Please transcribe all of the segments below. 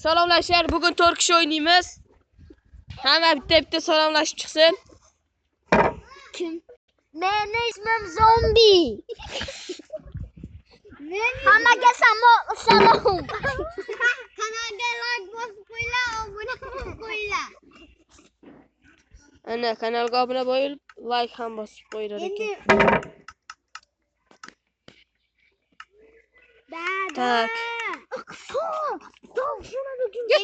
Salomlashlar, bugun 4 kishi o'ynaymiz. Hamma bitta salomlashib chiqsin. Kim? Mening ismim Zombi. Hammaga salom. Kanalga like bosib qo'yinglar, obuna bo'lib qo'yinglar. Ana kanalga obuna bo'lib, like ham bosib qo'yinglar ekan. Tak.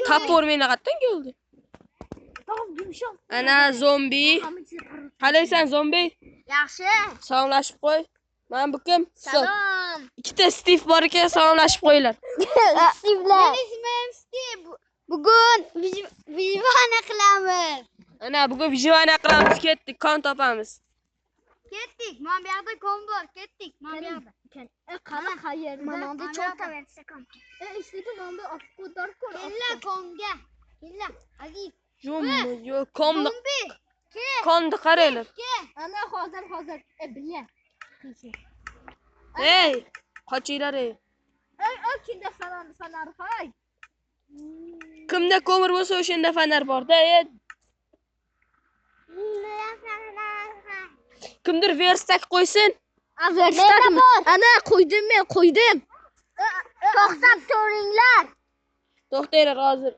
Tapor meni qayerdan keldi? Ana zombi. Qalaysan zombi? Yaxshi. Salomlashib qo'y. Men bu kim? Salom. Ikkita Steve bor ekan, salomlashib qo'yinglar. Steve'lar. Mening ismim Steve. Bugun vijvana qilamiz. Ana bugun vijvana qilamiz, ketdik, kon topamiz. Ketdik. Men bu yerda kon bor. Ketdik. Men bu yerda. Qana qayerda? Menda cho'ta bersa kon. Ishligi menda afqudor kon. Kella konga. Kella. Aziz. Yo'q, komni. Konni qaranglar. Ana hozir. Bilya. Ey, qochinglar ey. Kimda fanar qo'y. Kimda ko'mir bo'lsa o'shanda fanar bor-da. Kimdir verstak qo'ysin. Verstakmi? Ana qo'ydim. To'xtab turinglar. To'xtanglar hozir.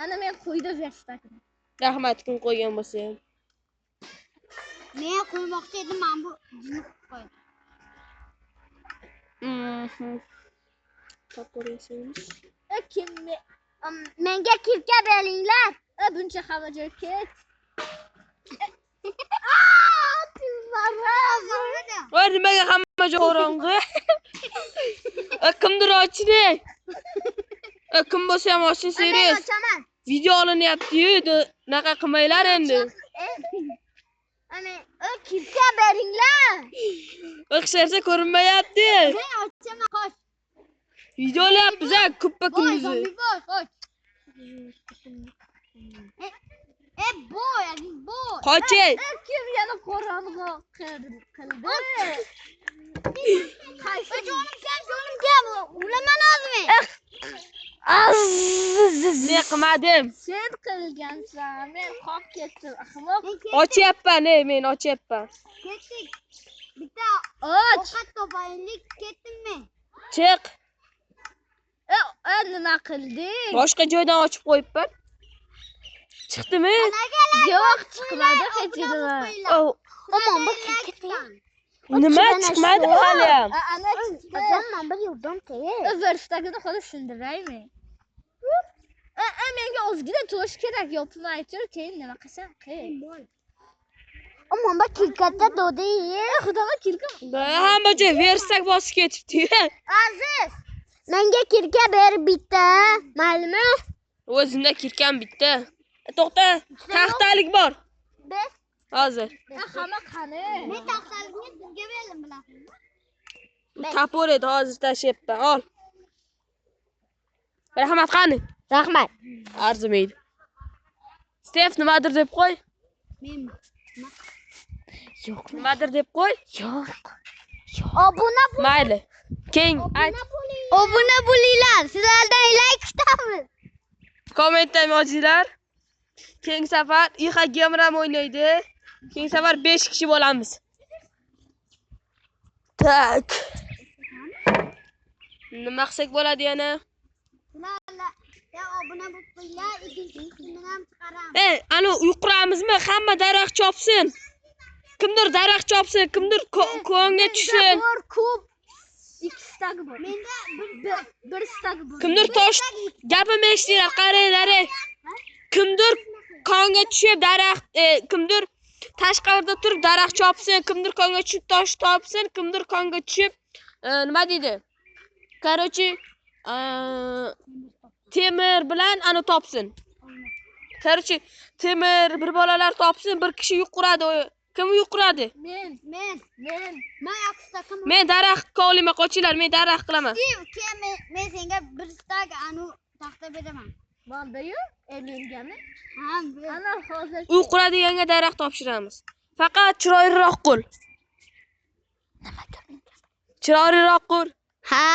Ana men qo'ydim verstakni. Rahmat, kim qo'ygan bo'lsa ham. Men qo'ymoqchi edim, men bu qo'ydim. To'g'risimiz. Kimni? Menga kirka beringlar. Buncha hamma joy ket. Voy, nimaga hamma joy qorong'i? Kimdir ochdi. Kim bo'lsa ham ochsin, serios. Video olinyapti-yu, naqa qilmanglar endi. Ana, kirka beringlar. O'xsharsa ko'rinmayapti. Men ochaman, qoch. Video olyapmiz, ko'ppa kunduzi. Qoch. Boy. Qoching. Kim yana qorong'i qildi? Jonim kam. Ulaman hozir. Men qilmadim. Sen qilgansan. Men qolib ketdim, ahmoq. Ochyapman, men ochyapman. Ketdik. Bitta ovqat topaylik, ketdimmi? Chiq. Nima qilding? Boshqa joydan ochib qo'yibman. Chiqdimi? Yo'q, chiqmadi hech nima. Omon bir ketgan. Nima chiqmadi hali ham? Ana chiqdi. Men bir yo'ldan kel. Verstakni xolos shundiraymi? Menga ozgina to'sh kerak, yopmay tur, keyin nima qilsam qil. Omon bir kirkatda dodi. Xudoga kirkam. Hamma joy versak bosib ketibdi. Aziz, menga kirka ber bitta, maylimi? O'zimda kirkam bitta. To'xta, taxtalik bor. Biz Hozir. hamma qani? Men taxtalikni sizga berdim, bilasizmi? Tapor edi, hozir tashyapman. Ol. Rahmat qani? Rahmat. Arzimaydi. Stef nimadir deb qo'y. Men Yo'q, nimadir deb qo'y. Yo'q. Obuna bo'ling. Mayli. Keng ayt. Obuna bo'linglar. Sizlardan like kutamiz. Kommentda yozinglar. Keng safar IXA Gamer ham o'ynaydi. Keng safar 5 kishi bo'lamiz. Tak. Nima qilsak bo'ladi yana? Ya obuna bo'linglar, ikkinchisini ham chiqaraman. Ana uyquramizmi? Hamma daraxt chopsin. Kimdir daraxt chopsin, kimdir ko'nga tushsin. Ko'p. 2 stak bor. Menda 1 stak bor. Kimdir tosh gapimni eshitinglar, qaranglar. Kimdir konga tushib daraxt, kimdir tashqarida turib daraxt chopsin, kimdir konga tushib tosh topsin, kimdir konga tushib nima deydi? Короче, temir bilan ana topsin. Короче, temir bir bolalar topsin, bir kishi yuquradi. Kim yuquradi? Men. Men yaxshi Men daraxtga olaman, qochinglar, men daraxt qilaman. Men senga 1 stak anu taxta beraman. Bo'ldi-yu, elingami? Ha, ana hozir Uyquradeganga daraxt topshiramiz. Faqat chiroyliroq qo'l. Nima gaping? Chiroyliroq qo'l. Ha.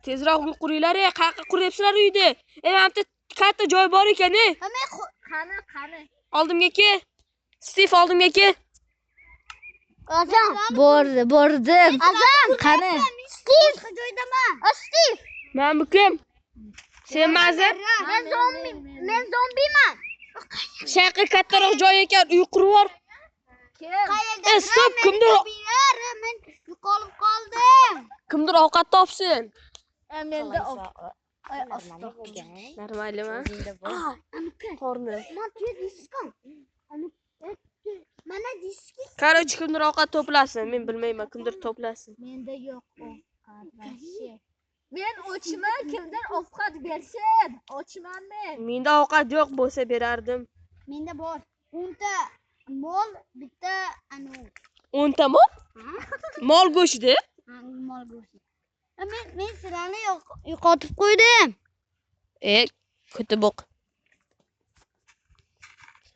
Tezroq uy quringlar, qayerga quryapsizlar uyni? Mana bu katta joy bor ekan, Qani. Oldimga kel. Stiv oldimga kel. Azam. Bordim. Azam. Qani. Stiv. Joydaman. Stiv. Men bu kim? Sen mazir? Men zombiman. Shayqi kattaroq joy ekan, uy qurib yubor. Qayerda? Stop, kimdir Men yo'qolib qoldim. kimdir ovqat topsin. Menda Normalmi? Qorni. Mana diski. Qarachi kimdir ovqat to'plasin. Men bilmayman, kimdir to'plasin. Menda yo'q ovqat. Men ochman, kimdir ovqat bersin. Ochman men. Menda ovqat yo'q bo'lsa berardim. Menda bor. 10 ta mol, bitta 10 ta mol? Mol go'shti. mol go'shti. Men sizlarni yo'qotib qo'ydim. Kutib o'q.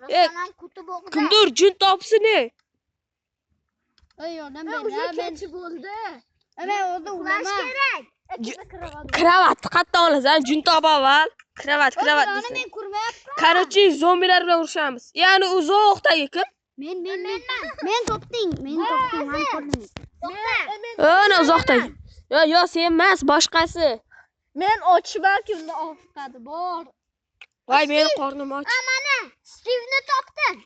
Masalan, kutib o'qida. Kimdir jin topsin. Yordam ber. Men bo'ldi. Men o'rda uxlash kerak. Kravat qayerdan olasan? Jin top avval. Kravat. Men kurmayapman. Qarachi zombilar bilan urushamiz. Ya'ni uzoqdagi kim? Men topding. Men ko'rdim. Ana uzoqdagi. Yo, sen emas, boshqasi. Men ochman, kimda ovqat bor. Voy, meni qornim och. Mana Stivni topdim.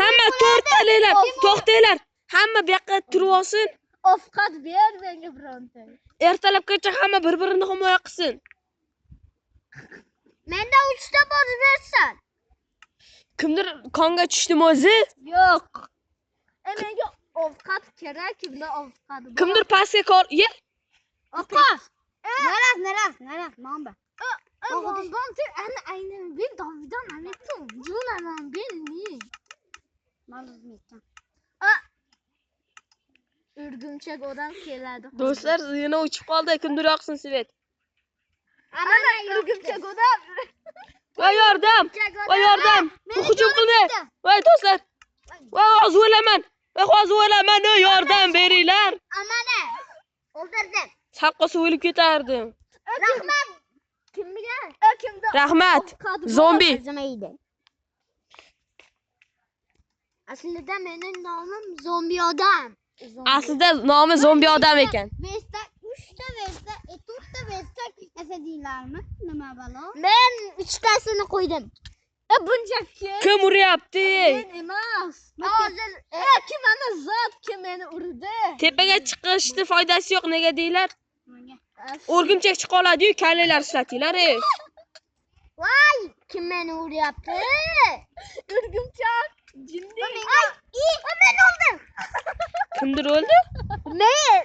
Hamma to'xtanglar. Hamma bu yoqqa turib olsin. Ovqat ber menga bironta. Ertalabgacha hamma bir-birini himoya qilsin. Menda 3 ta bor bersan. Kimdir konga tushdimi o'zi? Yo'q. Menga ovqat kerak, kimda ovqat bor. Kimdir pastga kor, ye. Ovqat. Naraz, mamba. Aynen ben David'dan anlattım. Cunaman ben mi? Malum. Urgumchak odam keladi. Do'stlar, yana uchib qoldi. Kimdir yoqsin svet. Ana urgumchak odam. Voy yordam. Hujum qildi. Voy do'stlar. Voy hozir o'laman. Yordam beringlar. Amana. O'ldirdim. Saqqosi o'lib ketardim. Rahmat. Kimga? Kimda? Rahmat. Zombi. Aslida mening nomim zombi odam. Aslida nomi zombi odam ekan. 3 ta versa, 4 ta versa esa deylarmi? Nima balo? Men 3 tasini qo'ydim. Buncha Kim uryapti? Men emas. Hozir kim ana zot kim meni urdi? Tepaga chiqishni foydasi yo'q, nega deylar? O'rgimchak chiqa oladi-yu, kallalar ishlatinglar. Voy, kim meni uryapti? O'rgimchak, jinni. Men o'ldim. Kimdir o'ldi? Men.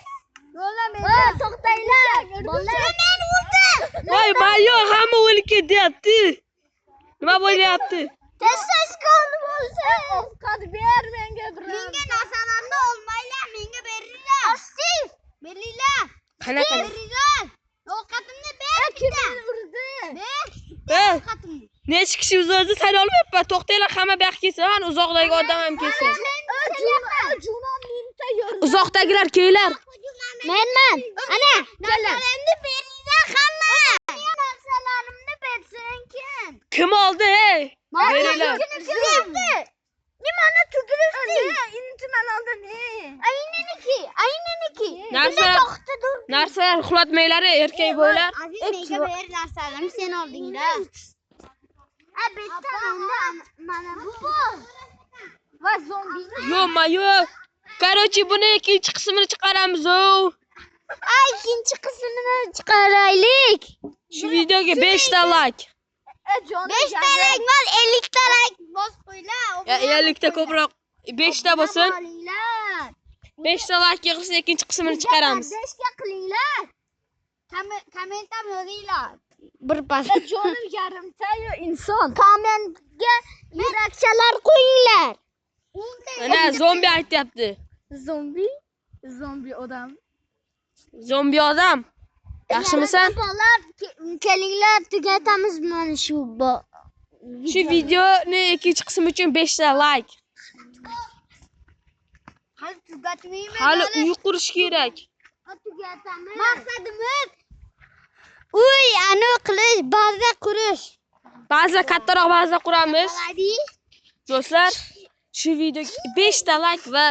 To'xtanglar. Men urdim. Voy, mayo, hamma o'lib ketyapti. Nima bo'lyapti? Tezroq qoldi bo'lsa. Ovqat ber menga bir. Menga narsalarni olmaylar, menga beringlar. Astiv, beringlar. Qanaqa? Beringlar. Ovqatimni ber. Kim meni urdi? Ber. Ovqatimni. Necha kishimiz o'zi tan olmayapman. To'xtanglar, hamma bu yoqqa kelsin. Mana uzoqdagi odam ham kelsin. Junam mingta yurdi. Uzoqdagilar kelinglar. Menman. Ana, narsalarimni beringlar hamma. Narsalarimni bersin kim? Kim oldi, ey? Beringlar. Nimani tugirishdi? Intiman oldi ne? Ayneniki. Narsalar uxlatmanglar, erkak bo'ylar. Menga ber narsalarimni sen oldingda. Bitta mana bu bor. Va zombi. Yo. Qarachi, buni ikkinchi qismini chiqaramiz. Ikkinchi qismini chiqaraylik. Shu videoga 5 ta like. 5 ta like emas, 50 ta like bos qo'ylar. 50 ta ko'proq. 5 ta bo'lsin. 5 ta like yig'ilsa ikkinchi qismini chiqaramiz. 5 ga qilinglar. Kommentda yozinglar. Bir pas. Jonim yarimta inson. Kommentga yurakchalar qo'yinglar. Mana zombi aytyapti. Zombi odam. Zombi odam. Yaxshimisan? Kelinglar, tugatamiz mana shu videoni ikkinchi qismi uchun 5 ta like. Hali tugatmayman. Hali uy qurish kerak. tugatamiz. Maqsadimiz uy anavi qilish, baza qurish. Ba'zida kattaroq baza quramiz. Do'stlar, shu videoga 5 ta like va